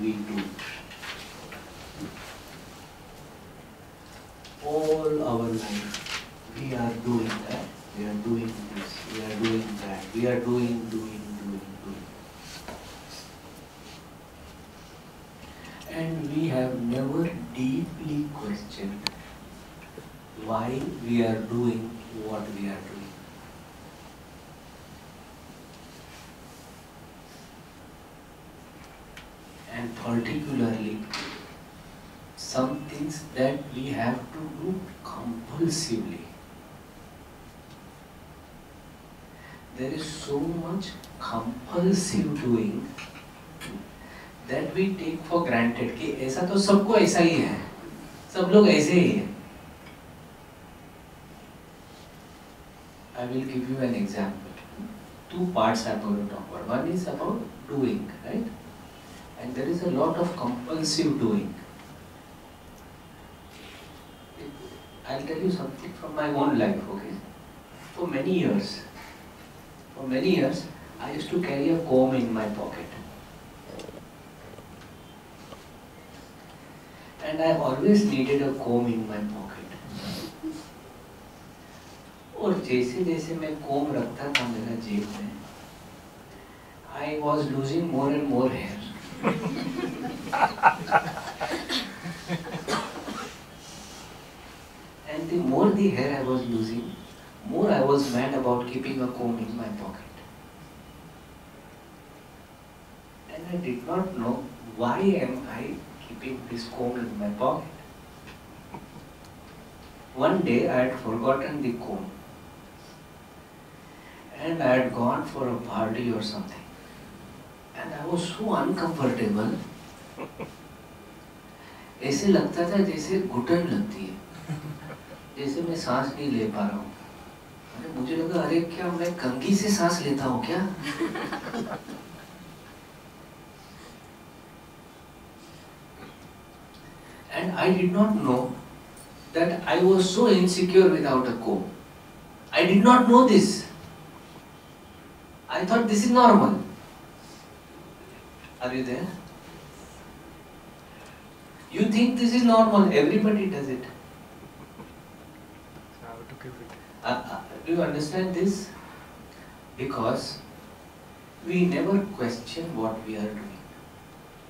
we do. All our life, we are doing that, we are doing this, we are doing that, we are doing. And we have never deeply questioned why we are doing what we are doing. And particularly, some things that we have to do compulsively. There is so much compulsive doing that we take for granted कि ऐसा तो सबको ऐसा ही है, सब लोग ऐसे ही हैं. I will give you an example. Two parts I'm going to talk about. One is about doing, right? And there is a lot of compulsive doing. I'll tell you something from my own life, okay? For many years, I used to carry a comb in my pocket. And I always needed a comb in my pocket. और जैसे जैसे मैं comb रखता था मेरा जेब में, I was losing more and more hair. And the more the hair I was losing, more I was mad about keeping a comb in my pocket. And I did not know why am I keeping this comb in my pocket. One day I had forgotten the comb. And I had gone for a party or something. And I was so uncomfortable. ऐसे लगता था जैसे घुटन लगती है, जैसे मैं सांस नहीं ले पा रहा हूँ. अरे मुझे लगा अरे क्या मैं कंघी से सांस लेता हूँ क्या? And I did not know that I was so insecure without a comb. I did not know this. I thought this is normal. Are you there? You think this is normal, everybody does it. Do you understand this? Because we never question what we are doing.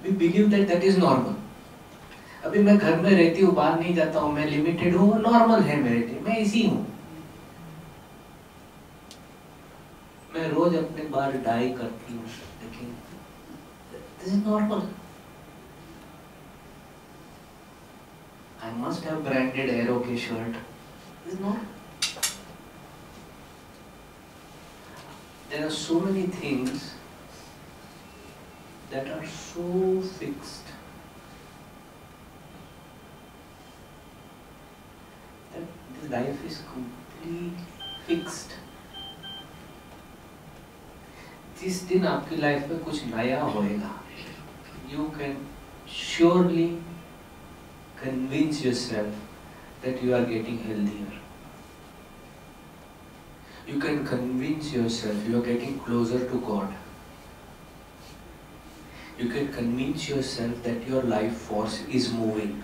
We believe that that is normal. अभी मैं घर में रहती हूँ, बाहर नहीं जाता हूँ, मैं लिमिटेड हूँ, नॉर्मल है मेरे लिए, मैं इसी हूँ. मैं रोज अपने बाल डाई करती हूँ, लेकिन this is normal. I must have branded Aero के shirt. This is normal. There are so many things that are so fixed that this life is completely fixed. जिस दिन आपकी लाइफ में कुछ नया होएगा, you can surely convince yourself that you are getting healthier. You can convince yourself you are getting closer to God. You can convince yourself that your life force is moving.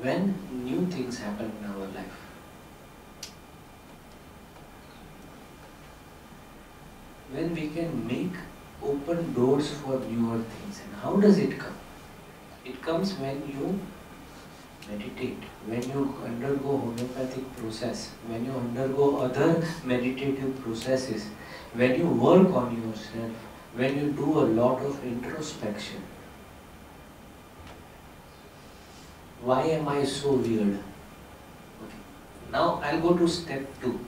When new things happen in our life, when we can make open doors for newer things. And how does it come? It comes when you meditate, when you undergo homeopathic process, when you undergo other meditative processes, when you work on yourself, when you do a lot of introspection. Why am I so weird? Okay. Now I'll go to step 2.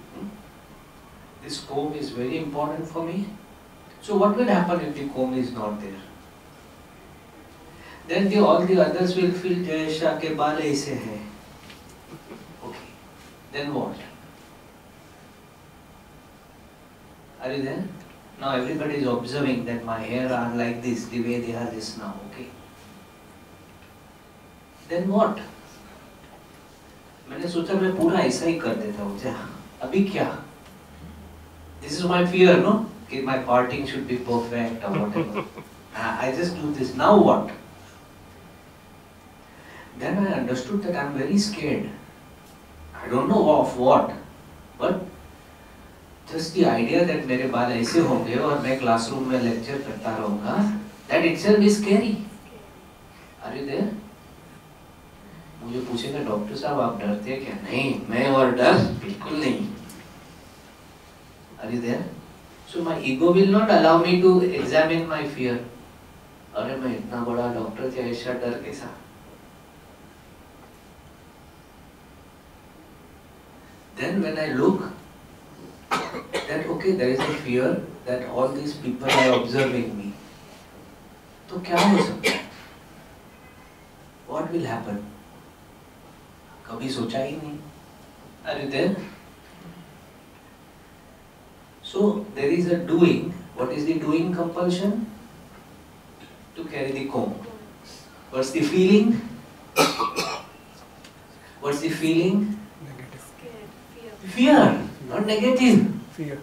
This comb is very important for me. So what will happen if the comb is not there? Then all the others will feel Jayesh Shah ke baal aise hai. Okay. Then what? Are you there? Now everybody is observing that my hair are like this, the way they are this now. Okay. Then what? मैंने सोचा मैं पूरा ऐसा ही कर देता हूँ. अभी क्या? This is my fear, no? That my parting should be perfect or whatever. I just do this. Now what? Then I understood that I'm very scared. I don't know of what, but just the idea that मेरे बाल ऐसे होंगे और मैं classroom में lecture करता रहूँगा, that itself is scary. Are you there? मुझे पूछेगा डॉक्टर साहब आप डरते हैं क्या? नहीं, मैं और डर बिल्कुल नहीं. Are you there? So my ego will not allow me to examine my fear. अरे मैं इतना बड़ा डॉक्टर जयेश शाह डर कैसा? Then when I look that okay, there is a fear that all these people are observing me. तो क्या हो सकता है? What will happen? कभी सोचा ही नहीं. Are you there? So there is a doing. What is the doing compulsion? To carry the comb. What's the feeling? What's the feeling? Fear, not negative. Fear.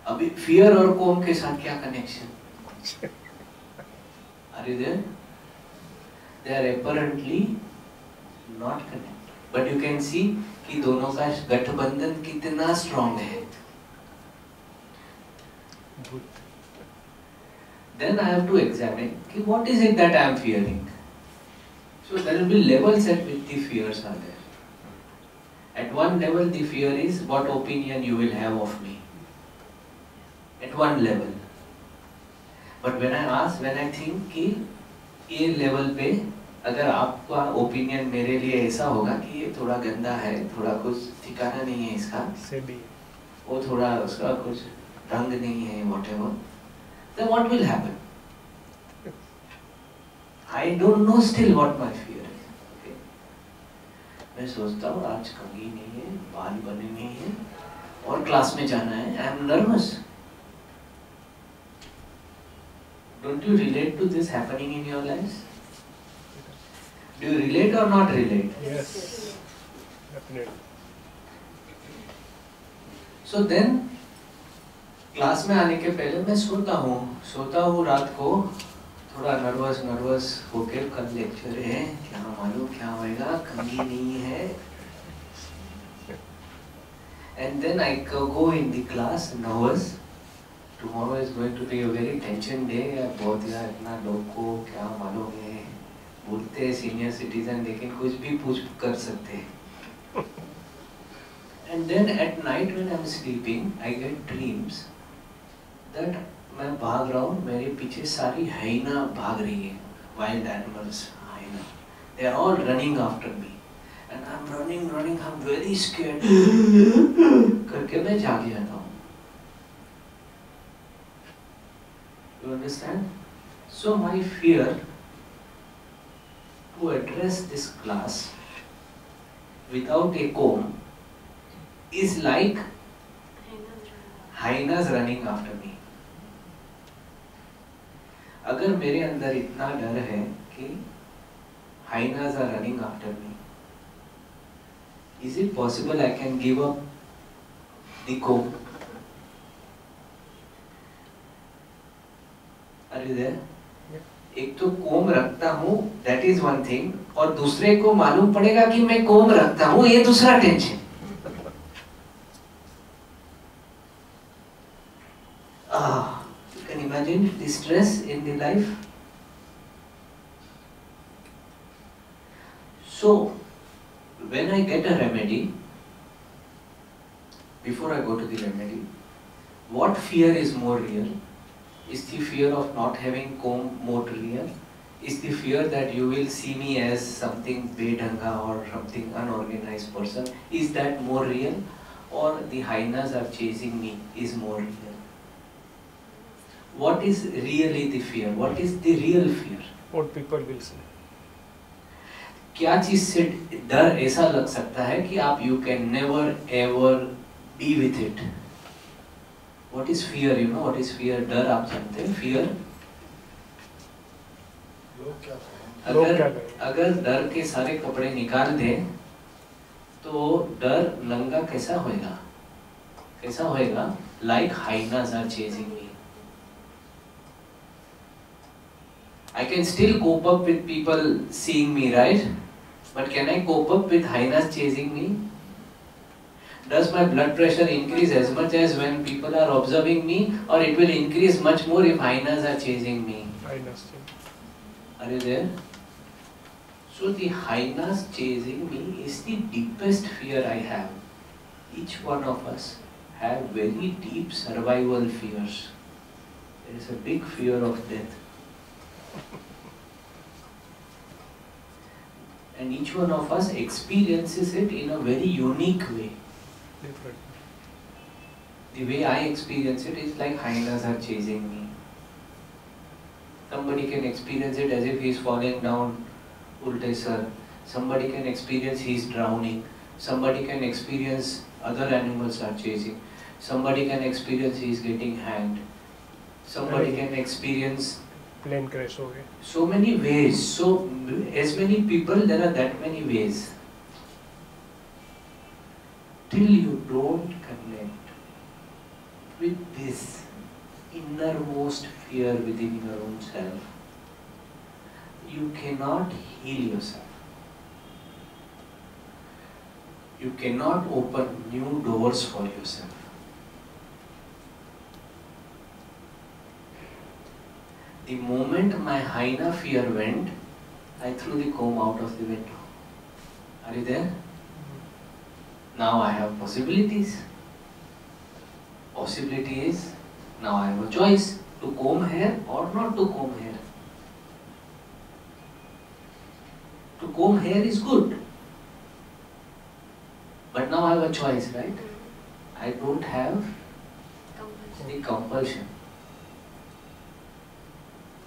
अभी fear और comb के साथ क्या connection? Are you there? They are apparently not connected, but you can see कि दोनों का गठबंधन कितना strong है. Then I have to examine कि what is it that I am fearing. So there will be levels at which the fears are there. At one level, the fear is what opinion you will have of me. At one level. But when I think कि ये level पे अगर आपका opinion मेरे लिए ऐसा होगा कि ये थोड़ा गंदा है, थोड़ा कुछ ठिकाना नहीं है इसका, वो थोड़ा उसका कुछ ढंग नहीं है, whatever, then what will happen? I don't know still what my fear is. Okay? मैं सोचता हूँ आज कंघी नहीं है, बाल बने नहीं है, और क्लास में जाना है. I am nervous. Don't you relate to this happening in your lives? Do you relate or not relate? Yes, definitely. So then, class में आने के पहले मैं सोता हूँ रात को थोड़ा नर्वस होके कल लेक्चर है, क्या मालूम क्या होएगा, कंघी नहीं है. And then I go in the class nervous. Tomorrow is going to be a very tension day. बहुत यार इतना लोग को क्या मालूम है, बोलते हैं सीनियर सिटीजन लेकिन कुछ भी पूछ कर सकते हैं. And then at night when I'm sleeping, I get dreams that मैं भाग रहा हूँ, मेरे पीछे सारी hyena भाग रही है, wild animals, hyena. They are all running after me, and I'm running, I'm very scared. करके मैं जाग जाता हूँ. You understand? So my fear to address this class without a comb is like hyenas running after me. अगर मेरे अंदर इतना डर है कि hyenas are running after me, is it possible I can give up the comb? Are you there? एक तो कोम रखता हूँ, that is one thing, और दूसरे को मालूम पड़ेगा कि मैं कोम रखता हूँ, ये दूसरा tension. You can imagine the stress in the life. So, when I get a remedy, before I go to the remedy, what fear is more real? Is the fear of not having comb more real? Is the fear that you will see me as something bedhanga or something unorganized person? Is that more real? Or the hyenas are chasing me is more real? What is really the fear? What is the real fear? What people will say. क्या चीज से डर ऐसा लग सकता है कि आप you can never ever be with it? What is fear? You know what is fear? डर आप जानते हैं? Fear. अगर डर के सारे कपड़े निकाल दें तो डर नंगा कैसा होएगा? कैसा होएगा? Like hyenas are chasing me. I can still cope up with people seeing me, right? But can I cope up with hyenas chasing me? Does my blood pressure increase as much as when people are observing me, or it will increase much more if hyenas are chasing me? Hyenas. Are you there? So the hyenas chasing me is the deepest fear I have. Each one of us have very deep survival fears. There is a big fear of death. And each one of us experiences it in a very unique way. Different. The way I experience it is like hyenas are chasing me. Somebody can experience it as if he is falling down, ulte sir. Somebody can experience he is drowning. Somebody can experience other animals are chasing. Somebody can experience he is getting hanged. Somebody can experience plane crash हो गया. so many ways. So as many people, there are that many ways. Till you don't connect with this innermost fear within your own self, you cannot heal yourself. You cannot open new doors for yourself. The moment my hyena fear went, I threw the comb out of the window. Are you there? Now I have possibilities. Possibility is, now I have a choice to comb hair or not to comb hair. To comb hair is good. But now I have a choice, right? I don't have the compulsion.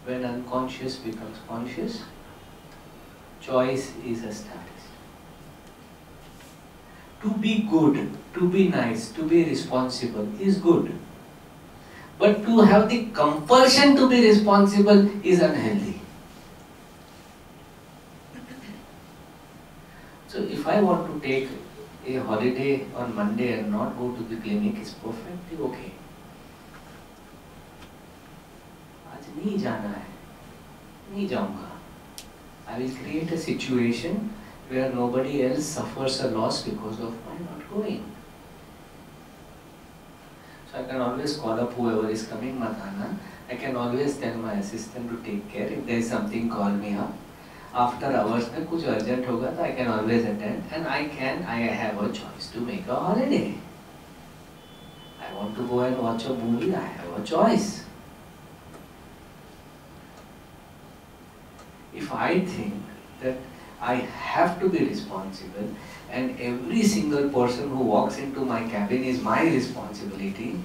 When unconscious becomes conscious, choice is established. To be good, to be nice, to be responsible is good. But to have the compulsion to be responsible is unhealthy. So if I want to take a holiday on Monday and not go to the clinic, it's perfectly okay. आज नहीं जाना है, नहीं जाऊँगा. I will create a situation where nobody else suffers a loss because of my not going. So I can always call up whoever is coming, Matana. I can always tell my assistant to take care. If there is something, call me up. After hours में कुछ urgent होगा तो I can always attend, and I have a choice to make a holiday. I want to go and watch a movie, I have a choice. If I think that I have to be responsible and every single person who walks into my cabin is my responsibility,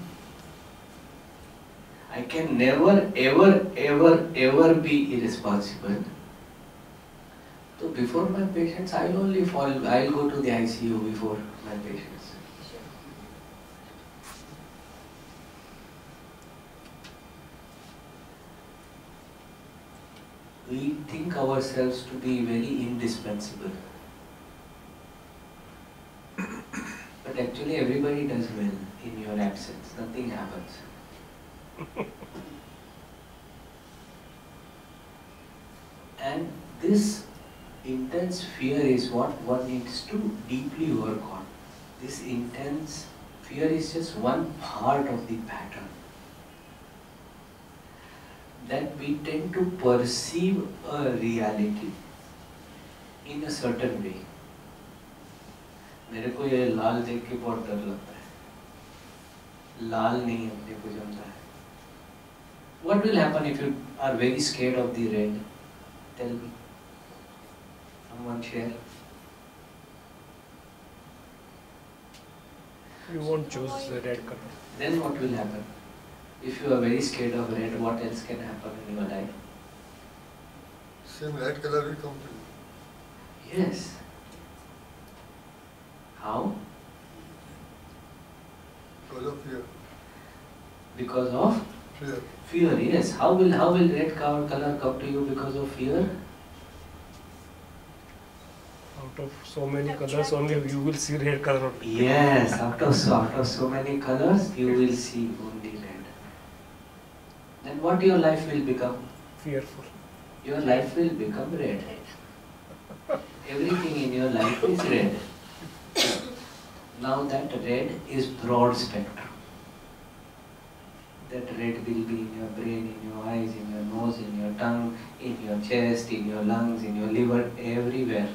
I can never ever be irresponsible. So before my patients, I'll go to the ICU before my patients. We think ourselves to be very indispensable. But actually everybody does well in your absence. Nothing happens. And this intense fear is what one needs to deeply work on. This intense fear is just one part of the pattern. That we tend to perceive a reality in a certain way. मेरे को ये लाल देख के बहुत डर लगता है. लाल नहीं अपने को जमता है. What will happen if you are very scared of the red? Tell me. Someone share. You won't choose the red color. Then what will happen? If you are very scared of red, what else can happen in your life? Same red color will come to you. Yes. How? Because of fear. Because of Fear. fear. Yes. How will red color come to you because of fear? Out of so many colors, only you will see red color. Yes. Out of so many colors, you will see only red. Then what your life will become? Fearful. your life will become red. Everything in your life is red. Now that red is broad spectrum. That red will be in your brain, in your eyes, in your nose, in your tongue, in your chest, in your lungs, in your liver, everywhere.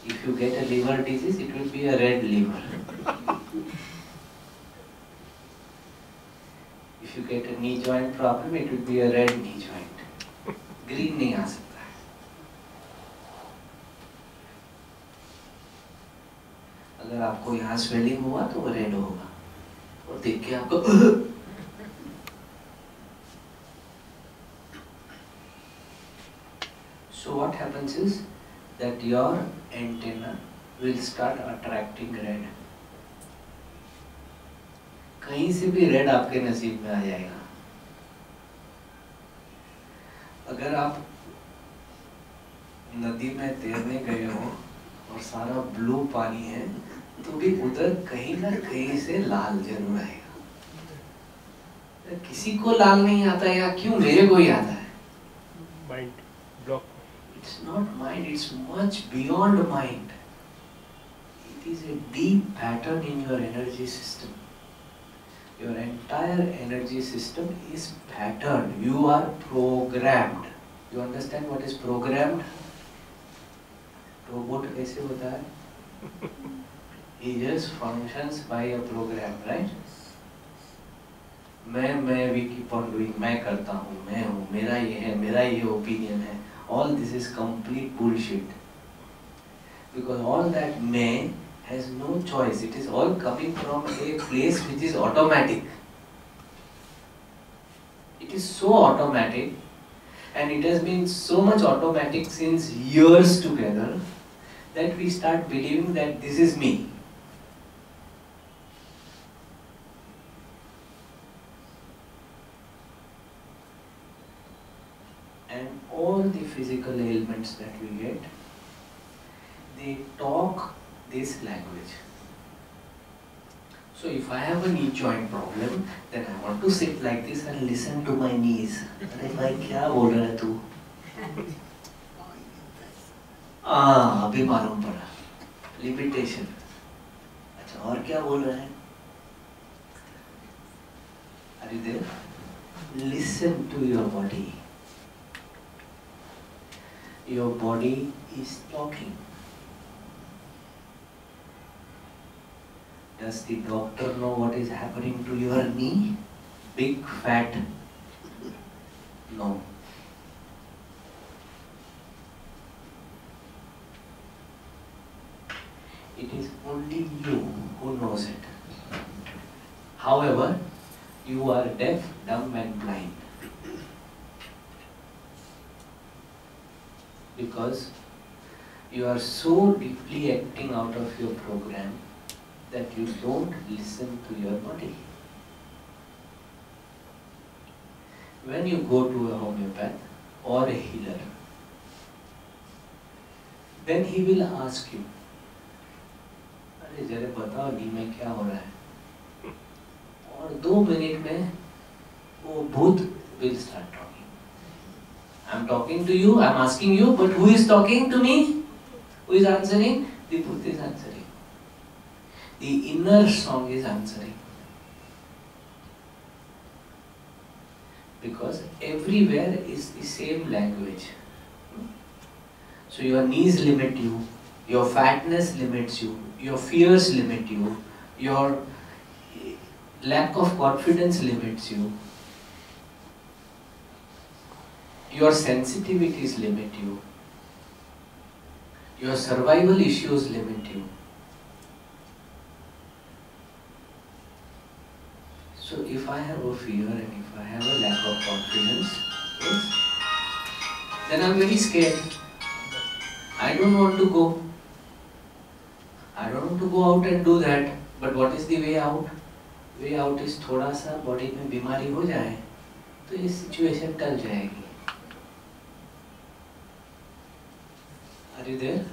If you get a liver disease, it will be a red liver. If you get a knee joint problem, it will be a red knee joint. Green नहीं आ सकता है. अगर आपको यहाँ swelling हुआ तो वो red होगा. और देख के आपको So what happens is that your antenna will start attracting red. कहीं से भी red आपके नसीब में आ जाएगा. अगर आप नदी में तैरने गए हो और सारा ब्लू पानी है तो भी उधर कहीं ना कहीं से लाल जरूर आएगा. किसी को लाल नहीं आता या क्यों मेरे को ही आता है? Mind block. It's not mind, it's much beyond mind. It is a deep pattern in your energy system. Your entire energy system is patterned. You are programmed. You understand what is programmed? Robot कैसे होता है? He just functions by a program, right? मैं we keep on doing. मैं करता हूँ, मैं हूँ, मेरा ये है, मेरा ये opinion है. All this is complete bullshit. Because all that may has no choice. It is all coming from a place which is automatic. It is so automatic, and it has been so much automatic since years together that we start believing that this is me. And all the physical ailments that we get, they talk this language. So if I have a knee joint problem, then I want to sit like this and listen to my knees. अरे भाई क्या बोल रहा है तू? अभी मालूम पड़ा. Limitation. अच्छा और क्या बोल रहा है? Are you there? Listen to your body. Your body is talking. Does the doctor know what is happening to your knee? Big fat? No. It is only you who knows it. However, you are deaf, dumb and blind. Because you are so deeply acting out of your program that you don't listen to your body. When you go to a homeopath or a healer, then he will ask you, अरे जरा बताओ नी में क्या हो रहा है? और 2 minute में वो भूत will start talking. I'm talking to you, I'm asking you, but who is talking to me? Who is answering? The Bhuta is answering. The inner song is answering. Because everywhere is the same language. So your knees limit you, your fatness limits you, your fears limit you, your lack of confidence limits you. Your sensitivities limit you. Your survival issues limit you. So if I have a fear and if I have a lack of confidence, yes, then I'm very scared. I don't want to go. I don't want to go out and do that. But what is the way out? Way out is थोड़ा सा body में बीमारी हो जाए तो ये situation टल जाएगी. Are you there?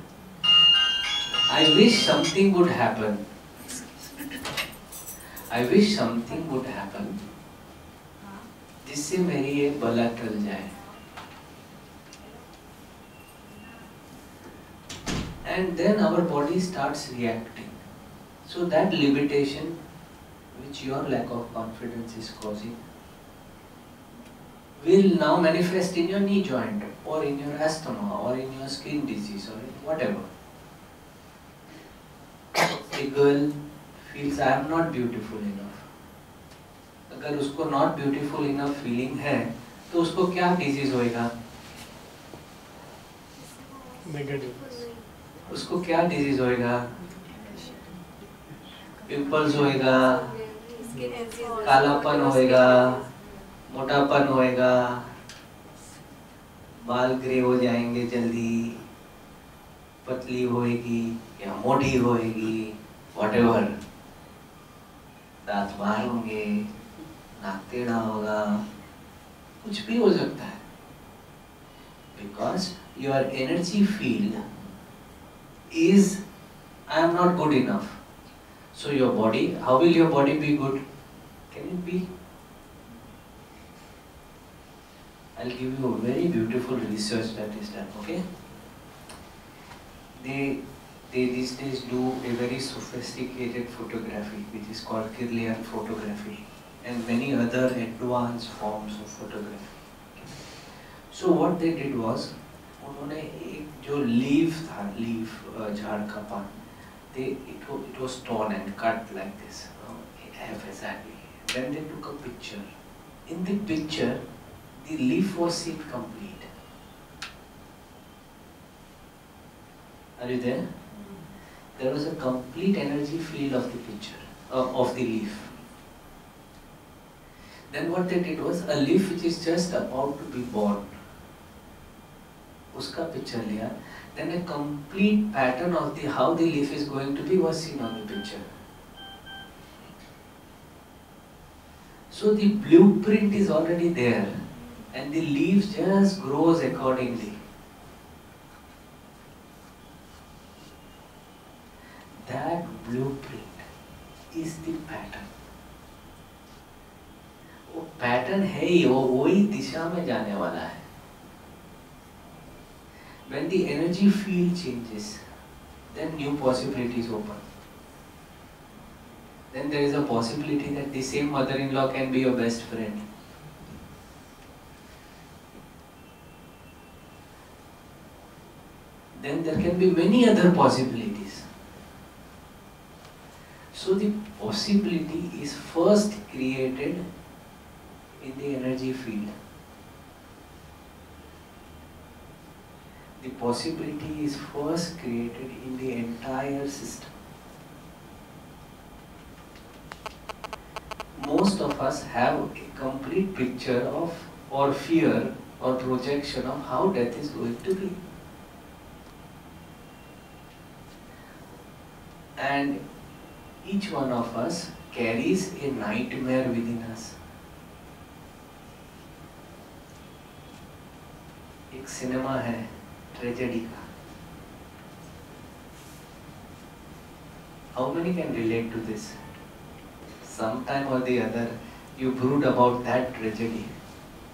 I wish something would happen. I wish something would happen जिससे मेरी ये बला टल जाए. and then our body starts reacting. So that limitation which your lack of confidence is causing will now manifest in your knee joint or in your asthma or in your skin disease or in whatever. A girl feels I am not beautiful enough. अगर उसको not beautiful enough feeling है तो उसको क्या disease होएगा? उसको क्या disease होएगा? पिंपल्स होएगा, कालापन होएगा, मोटापन होएगा, बाल ग्रे हो जाएंगे जल्दी, पतली होएगी या मोटी होएगी, whatever, दांत बाहर होंगे, नाक टेढ़ा होगा, कुछ भी हो सकता है. Because your energy field is I am not good enough. So your body, how will your body be good? Can it be? I'll give you a very beautiful research that is done, okay? They these days do a very sophisticated photography which is called Kirlian photography and many other advanced forms of photography. So what they did was, उन्होंने एक जो leaf था, झाड़ का पान, it was torn and cut like this, exactly. Then they took a picture. In the picture, the leaf was seen complete. Are you there? There was a complete energy field of the picture, of the leaf. Then what they did was, a leaf which is just about to be born, उसका picture लिया. Then a complete pattern of how the leaf is going to be was seen on the picture. So the blueprint is already there and the leaf just grows accordingly. That blueprint is the pattern. वो pattern है ही, वो वही दिशा में जाने वाला है. When the energy field changes, then new possibilities open. Then there is a possibility that the same mother-in-law can be your best friend. Then there can be many other possibilities. So the possibility is first created in the energy field. The possibility is first created in the entire system. Most of us have a complete picture of, or fear, or projection of how death is going to be. And each one of us carries a nightmare within us. एक cinema है tragedy का. How many can relate to this? Sometime or the other you brood about that tragedy.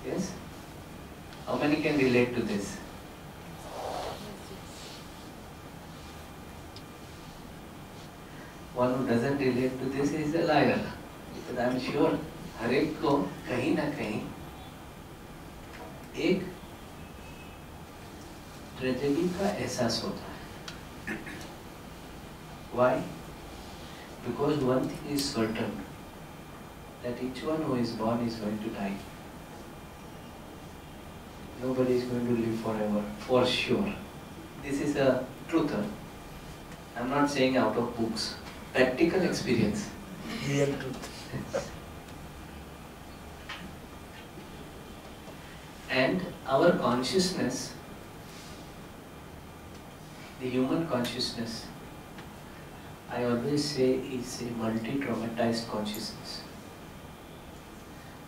Yes? How many can relate to this? One who doesn't relate to this is a liar. Because I am sure हर एक को कहीं ना कहीं एक tragedy का एहसास होता है. Why? Because one thing is certain, that each one who is born is going to die. Nobody is going to live forever, for sure. This is a truth. I am not saying out of books. Practical experience. Real truth. And our consciousness, the human consciousness, I always say is a multi-traumatized consciousness.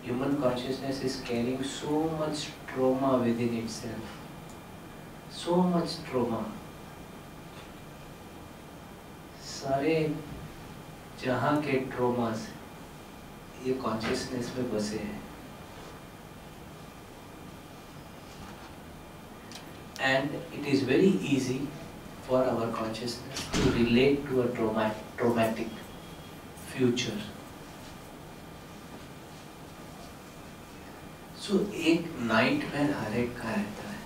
Human consciousness is carrying so much trauma within itself. So much trauma. सारे जहाँ के ट्रोमास ये consciousness में बसे हैं. And it is very easy for our consciousness to relate to a traumatic future. So एक nightmare हर एक का रहता है,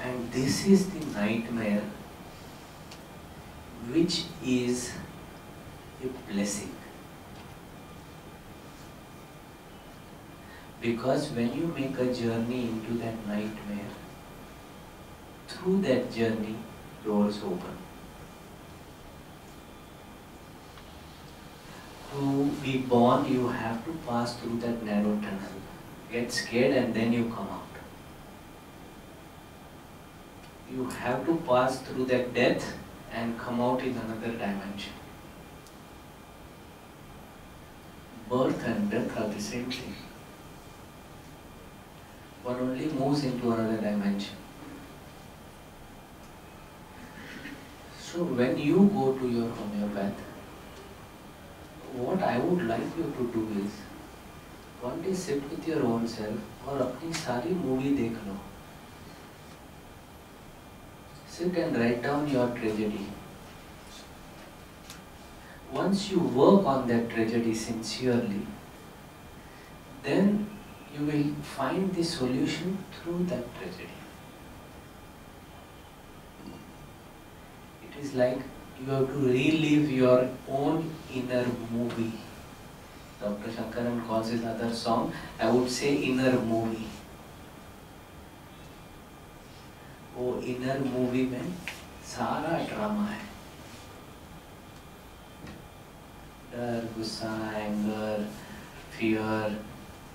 and this is the nightmare which is a blessing. Because when you make a journey into that nightmare, through that journey, doors open. To be born, you have to pass through that narrow tunnel. Get scared and then you come out. You have to pass through that death and come out in another dimension. Birth and death are the same thing. One only moves into another dimension. So when you go to your homeopath, what I would like you to do is, one day sit with your own self और अपनी सारी movie देख लो. Sit and write down your tragedy. Once you work on that tragedy sincerely, then you will find the solution through that tragedy. It is like you have to relive your own inner movie. Dr. Shankaran calls his other song, I would say inner movie. वो inner movie में सारा drama है. डर, गुस्सा, anger, fear,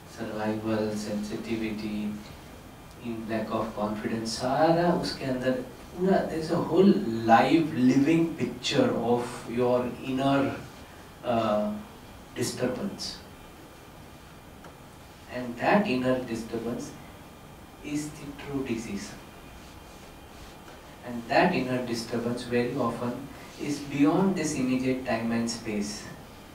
survival, sensitivity, in lack of confidence, सारा उसके अंदर पूरा, there is a whole live living picture of your inner disturbance, and that inner disturbance is the true disease, and that inner disturbance very often is beyond this immediate time and space.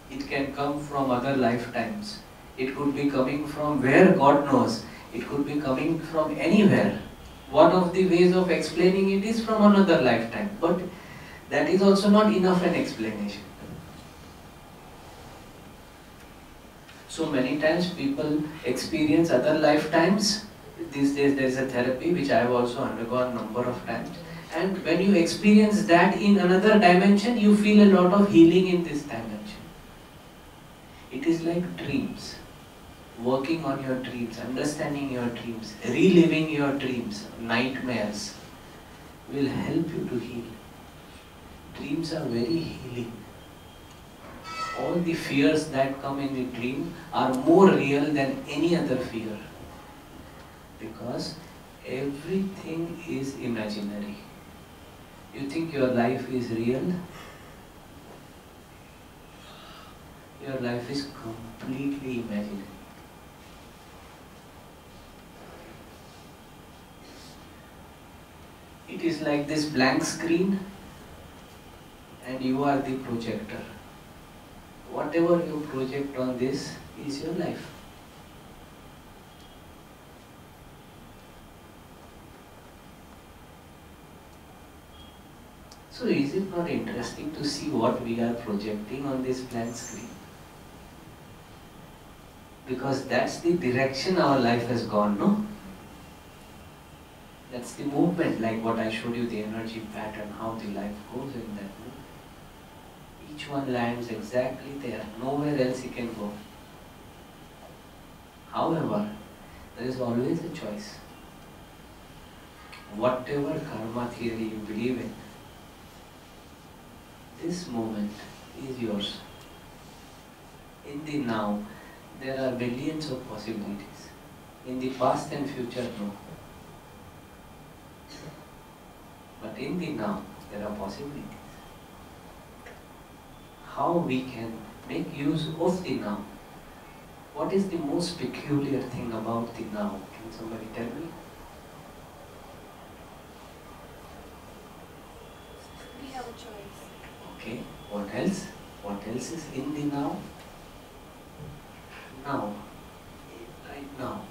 It can come from other lifetimes. It could be coming from where God knows. It could be coming from anywhere. One of the ways of explaining it is from another lifetime, but that is also not enough an explanation. So many times people experience other lifetimes. These days there is a therapy which I have also undergone number of times, and when you experience that in another dimension, you feel a lot of healing in this dimension. It is like dreams. Working on your dreams, understanding your dreams, reliving your dreams, nightmares will help you to heal. Dreams are very healing. All the fears that come in the dream are more real than any other fear, because everything is imaginary. You think your life is real? Your life is completely imaginary. It is like this blank screen and you are the projector. Whatever you project on this is your life. So is it not interesting to see what we are projecting on this blank screen? Because that's the direction our life has gone, no? That's the movement, like what I showed you, the energy pattern, how the life goes in that movement. Each one lands exactly there, nowhere else he can go. However, there is always a choice. Whatever karma theory you believe in, this moment is yours. In the now, there are millions of possibilities. In the past and future, no. But in the now, there are possibilities. How we can make use of the now? What is the most peculiar thing about the now? Can somebody tell me? We have a choice. Okay, what else? What else is in the now? Now. Right now.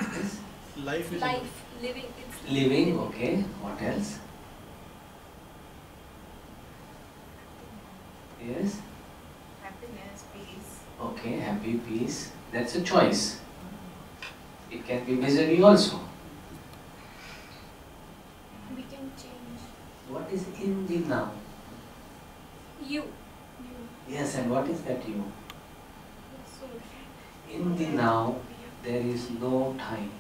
Yes? Life is Life, living. It's Living, okay. What else? Yes. Happiness, peace. Okay, happy, peace. That's a choice. It can be misery also. We can change. What is in the now? You. Yes, and what is that you? So, In the now, there is no time.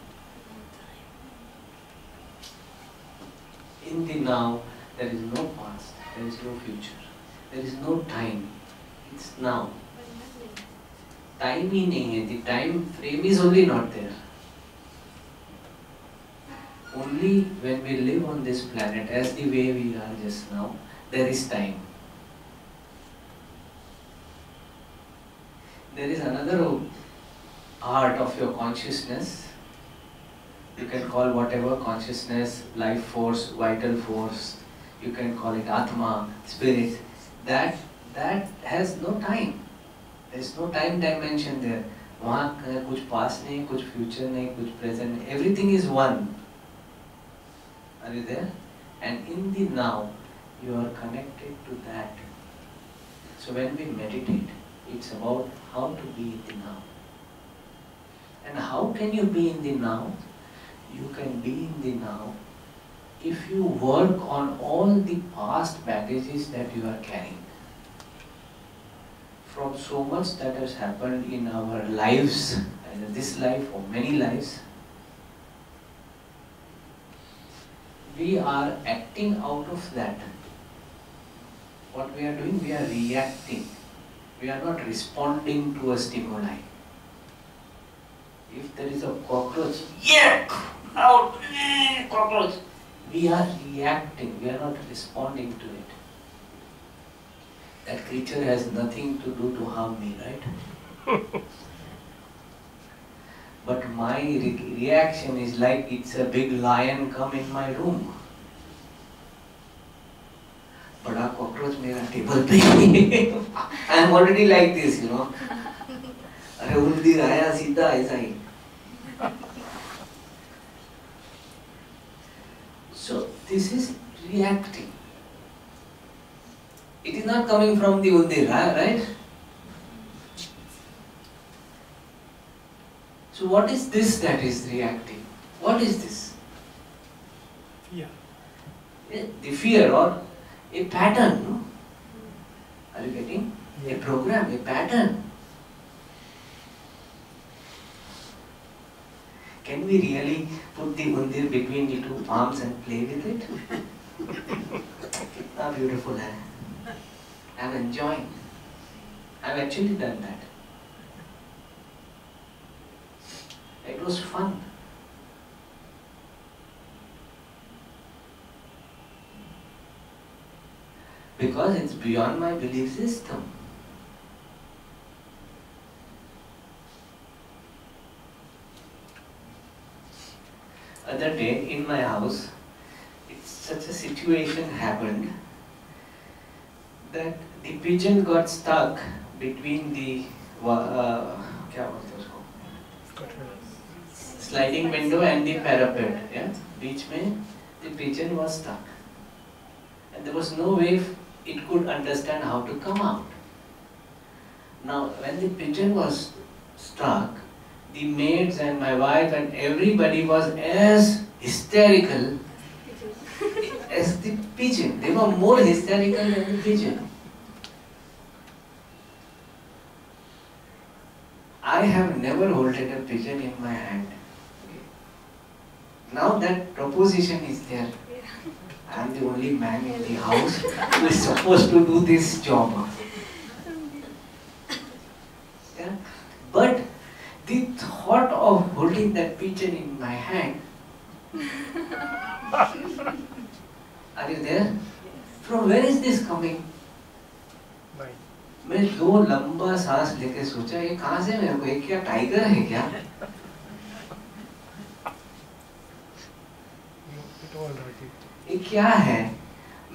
In the now, there is no past, there is no future, there is no time. It's now. Time ही नहीं है. The time frame is only not there. Only when we live on this planet, as the way we are just now, there is time. There is another art of your consciousness. You can call whatever consciousness, life force, vital force, you can call it Atma, spirit. That has no time. There is no time dimension there. वहाँ कुछ past नहीं, कुछ future नहीं, कुछ present नहीं. Everything is one. Are you there? And in the now, you are connected to that. So when we meditate, it's about how to be in the now. And how can you be in the now? You can be in the now if you work on all the past baggages that you are carrying. From so much that has happened in our lives, either this life or many lives, we are acting out of that. What we are doing, we are reacting. We are not responding to a stimuli. If there is a cockroach, yuck, out, cockroach, we are reacting, we are not responding to it. That creature has nothing to do to harm me, right? But my reaction is like it's a big lion come in my room. बड़ा cockroach मेरा table पे. I am already like this, you know. अरे उल्दी आया सीधा ऐसा ही. So this is reacting. It is not coming from the undir, right? So what is this that is reacting? What is this? fear. The fear or a pattern, no? Are you getting? Yeah. A program, a pattern. Can we really put the undir between the two palms and play with it? How beautiful, eh? I'm enjoying. I've actually done that. It was fun. Because it's beyond my belief system. Other day in my house, such a situation happened that the pigeon got stuck between the क्या बोलते हैं उसको? Sliding window and the parapet. Yeah, बीच में the pigeon was stuck, and there was no way it could understand how to come out. Now, when the pigeon was stuck, the maids and my wife and everybody was as hysterical as the pigeon. They were more hysterical than the pigeon. I have never holded a pigeon in my hand. Now that proposition is there. I am the only man in the house who is supposed to do this job. Yeah? But the thought of holding that pigeon in my hand, are you there? From where is this coming? मैं दो लंबा सांस लेके सोचा ये कहाँ से मेरे को, ये क्या टाइगर है क्या? ये क्या है?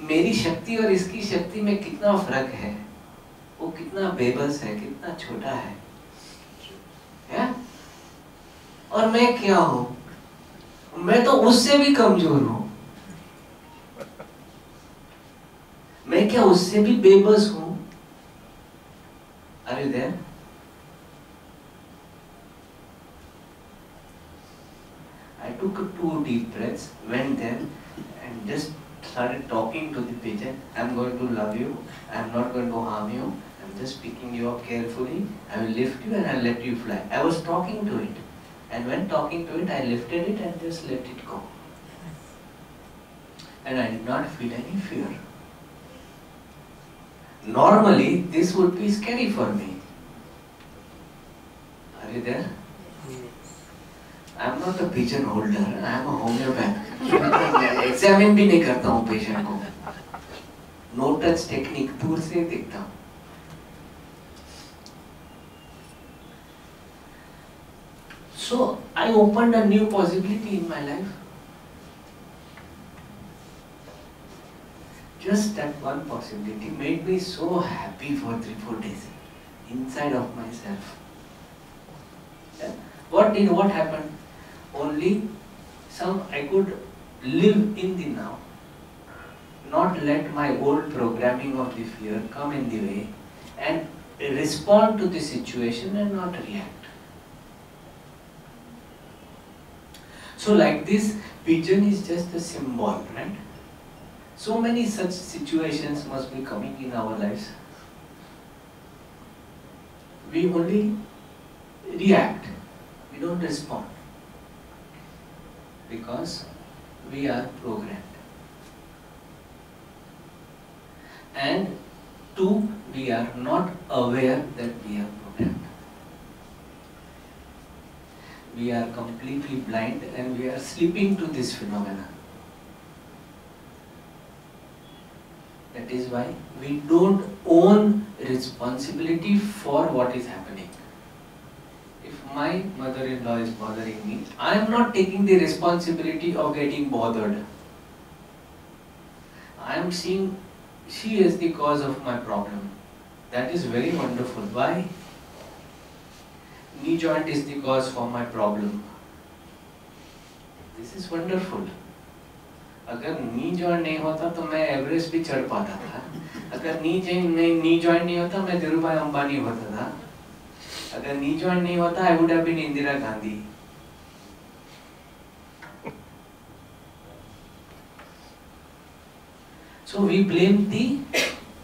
मेरी शक्ति और इसकी शक्ति में कितना फर्क है? वो कितना बेबस है, कितना छोटा है? और मैं क्या हूँ? मैं तो उससे भी कमजोर हूं, मैं क्या उससे भी बेबस हूं? Are you there? I took 2 deep breaths, went there, and just started talking to the pigeon. I'm going to love you. I'm not going to harm you. I'm just picking you up carefully. I will lift you and I'll let you fly. I was talking to it. And when talking to it, I lifted it and just let it go. And I did not feel any fear. Normally, this would be scary for me. Are you there? I am not a pigeon holder. I am a homeopath. Examine भी नहीं करता हूँ patient को. No touch technique, दूर से देखता हूँ. So I opened a new possibility in my life. Just that one possibility made me so happy for 3-4 days inside of myself. Yeah? What happened? Only I could live in the now, not let my old programming of the fear come in the way, and respond to the situation and not react. So like this, pigeon is just a symbol, right? So many such situations must be coming in our lives. We only react, we don't respond, because we are programmed. And 2, we are not aware that we are programmed. We are completely blind and we are sleeping to this phenomena. That is why we don't own responsibility for what is happening. If my mother-in-law is bothering me, I am not taking the responsibility of getting bothered. I am seeing she is the cause of my problem. That is very wonderful. Why? Knee joint is the cause for my problem. This is wonderful. अगर knee joint नहीं होता तो मैं Everest भी चढ़ पाता था. अगर नी जॉइंट नहीं होता मैं धीरूभाई अंबानी होता था. अगर नी जॉइंट नहीं होता I would have been Indira Gandhi. So we blame the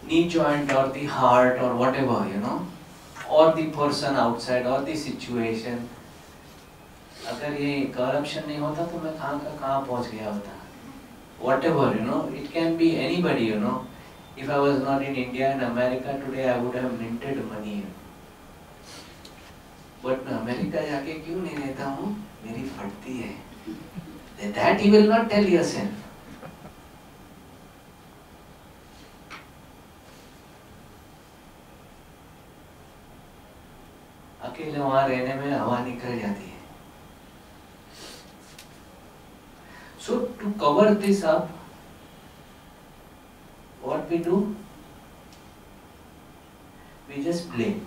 knee joint or the heart or whatever, or the person outside or the situation. अगर ये corruption नहीं होता तो मैं कहाँ पहुँच गया होता. Whatever, it can be anybody, If I was not in India and America today, I would have minted money. But मैं अमेरिका जाके क्यों नहीं रहता हूँ? मेरी फटती है. That you will not tell yourself. अकेले वहाँ रहने में हवा निकल जाती है. So to cover this up, what we do? We just blame.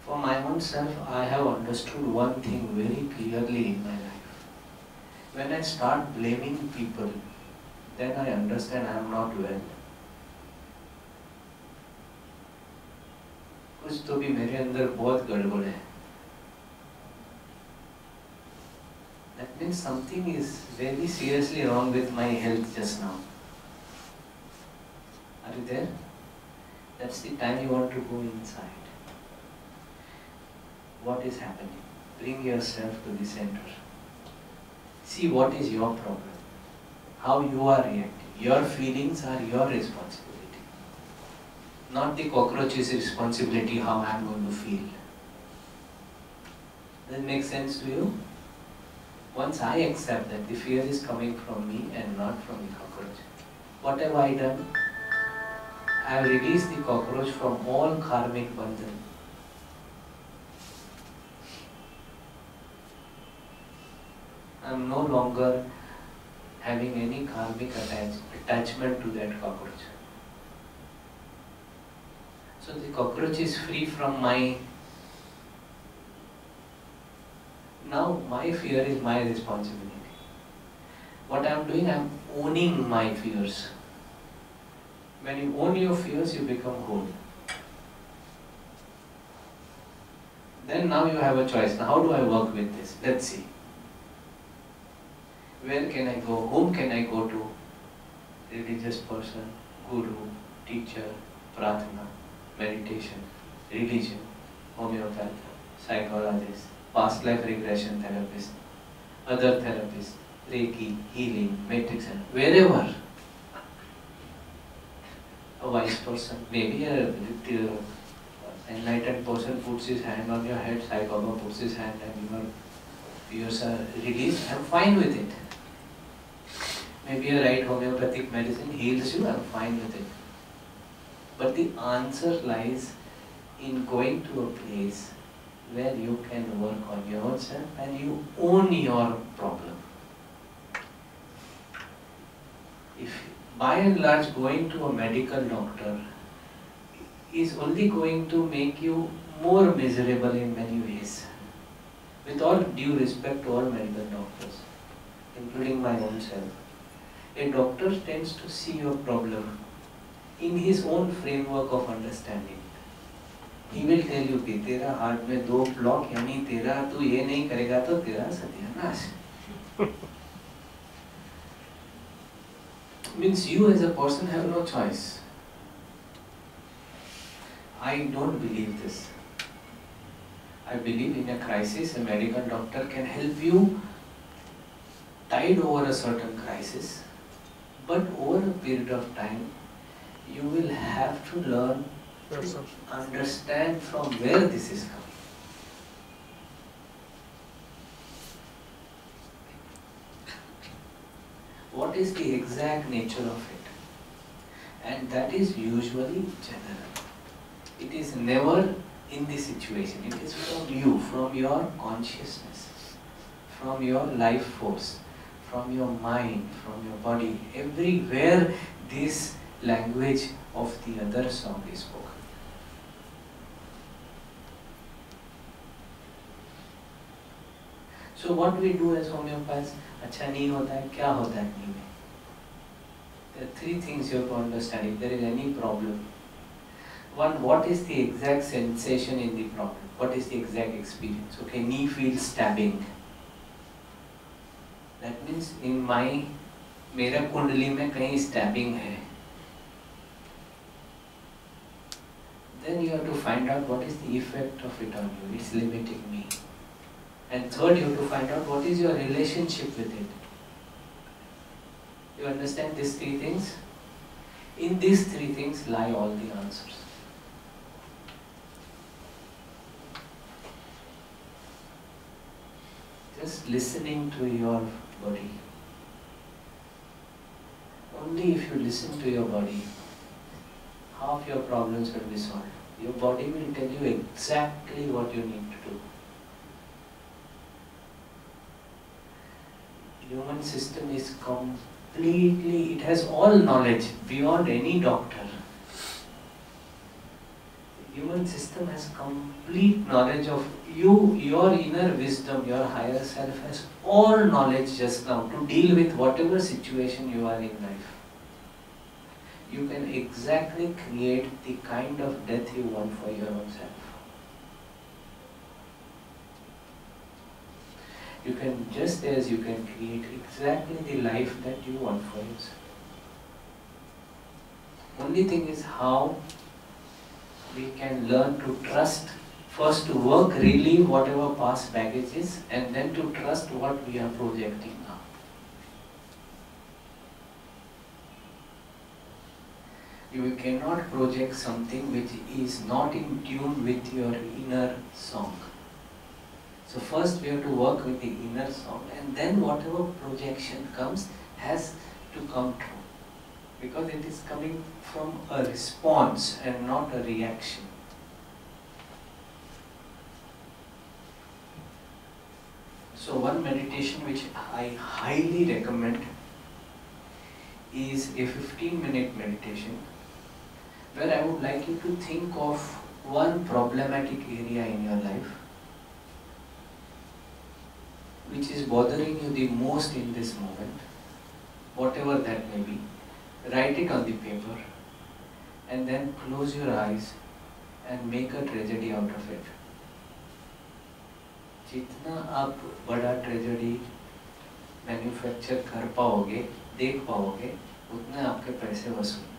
For my own self, I have understood one thing very clearly in my life. When I start blaming people, then I understand I am not well. कुछ तो भी मेरे अंदर बहुत गड़बड़ है. That means something is very seriously wrong with my health just now. Are you there? That's the time you want to go inside. What is happening? Bring yourself to the center. See what is your problem. How you are reacting. Your feelings are your responsibility. Not the cockroach's responsibility how I am going to feel. Does it make sense to you? Once I accept that the fear is coming from me and not from the cockroach, what have I done? I have released the cockroach from all karmic bandhan. I am no longer having any karmic attachment to that cockroach. So the cockroach is free from my. Now my fear is my responsibility. What I am doing, I am owning my fears. When you own your fears, you become whole. Then now you have a choice. Now how do I work with this? Let's see. Where can I go? Whom can I go to? Religious person, guru, teacher, pratna, meditation, religion, homeopath, psychologist, past life regression therapist, other therapist, Reiki, healing, matrix, wherever. A wise person, maybe a enlightened person puts his hand on your head, Sai Baba puts his hand and your fears are released, I am fine with it. Maybe a right homeopathic medicine heals you, I am fine with it. But the answer lies in going to a place where you can work on yourself and you own your problem. If by and large going to a medical doctor is only going to make you more miserable in many ways. With all due respect to all medical doctors, including my own self. A doctor tends to see your problem in his own framework of understanding. He will tell you कि तेरा heart में 2 block यानी तेरा तू ये नहीं करेगा तो तेरा सत्यानाश. Means you as a person have no choice. I don't believe this. I believe in a crisis, a medical doctor can help you tide over a certain crisis, but over a period of time, you will have to learn to understand from where this is coming. What is the exact nature of it? And that is usually general. It is never in the situation. It is from you, from your consciousness, from your life force, from your mind, from your body. Everywhere this language of the other song is spoken. So what we do as homeopaths, अच्छा नहीं होता है, क्या होता है नहीं में? There are 3 things you have to understand if there is any problem. One, what is the exact sensation in the problem? What is the exact experience? Okay, knee feels stabbing. That means in my, मेरा कुंडली में कहीं stabbing है. Then you have to find out what is the effect of it on you. It's limiting me. And third, you have to find out what is your relationship with it. You understand these 3 things? In these 3 things lie all the answers. Just listening to your body. Only if you listen to your body, half your problems will be solved. Your body will tell you exactly what you need to do. Human system is completely, it has all knowledge beyond any doctor. Human system has complete knowledge of you, your inner wisdom, your higher self has all knowledge just now to deal with whatever situation you are in life. You can exactly create the kind of death you want for your own self. You can, just as you can create exactly the life that you want for yourself. Only thing is how we can learn to trust, first to work, relieve whatever past baggage is, and then to trust what we are projecting now. You cannot project something which is not in tune with your inner song. So first we have to work with the inner song, and then whatever projection comes has to come true. Because it is coming from a response and not a reaction. So one meditation which I highly recommend is a 15-minute meditation where I would like you to think of one problematic area in your life which is bothering you the most in this moment, whatever that may be, write it on the paper and then close your eyes and make a tragedy out of it. जितना आप बड़ा tragedy manufacture कर पाओगे, देख पाओगे, उतने आपके पैसे वसूल.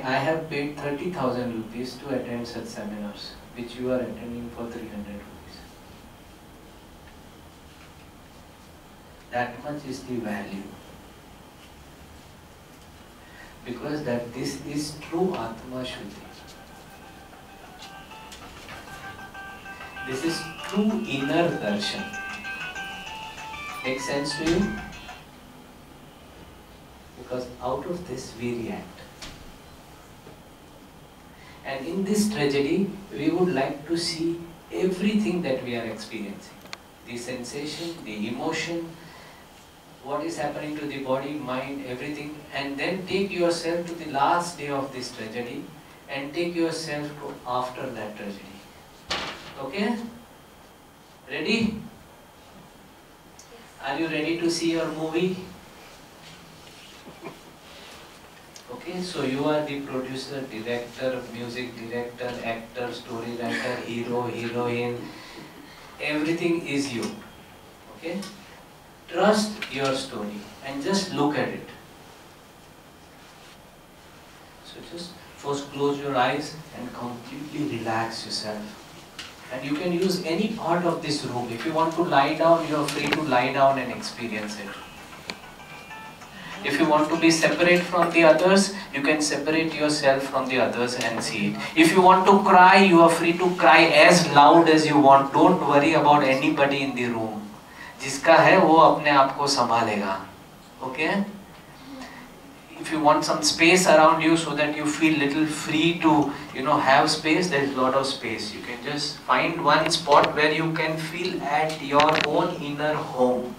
I have paid 30,000 rupees to attend such seminars, which you are attending for 300 rupees. That much is the value. Because that this is true Atma Shuddhi. This is true inner darshan. Make sense to you? Because out of this we react. And in this tragedy, we would like to see everything that we are experiencing. The sensation, the emotion, what is happening to the body, mind, everything, and then take yourself to the last day of this tragedy and take yourself to after that tragedy. Okay? Ready? Are you ready to see your movie? Okay, so you are the producer, director, music director, actor, story writer, hero, heroine, everything is you. Okay? Trust your story and just look at it. So just first close your eyes and completely relax yourself. And you can use any part of this room. If you want to lie down, you are free to lie down and experience it. If you want to be separate from the others, you can separate yourself from the others and see it. If you want to cry, you are free to cry as loud as you want. Don't worry about anybody in the room. जिसका है वो अपने आप को संभालेगा. Okay? If you want some space around you so that you feel little free to, have space, there is a lot of space. You can just find one spot where you can feel at your own inner home.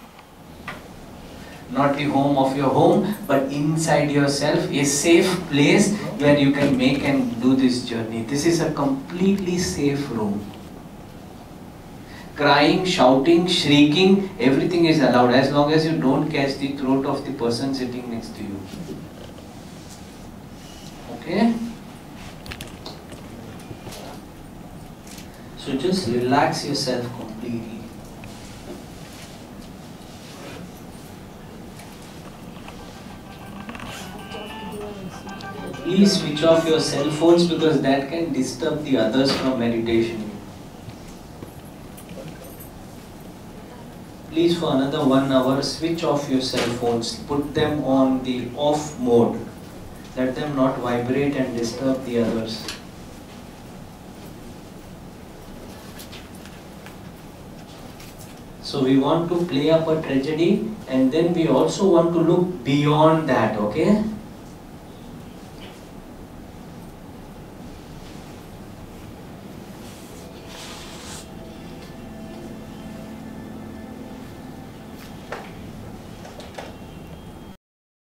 Not the home of your home, but inside yourself, a safe place where you can make and do this journey. This is a completely safe room. Crying, shouting, shrieking, everything is allowed as long as you don't catch the throat of the person sitting next to you. Okay? So just relax yourself completely. Please switch off your cell phones because that can disturb the others from meditation. Please, for another 1 hour, switch off your cell phones. Put them on the off mode. Let them not vibrate and disturb the others. So we want to play up a tragedy and then we also want to look beyond that, okay?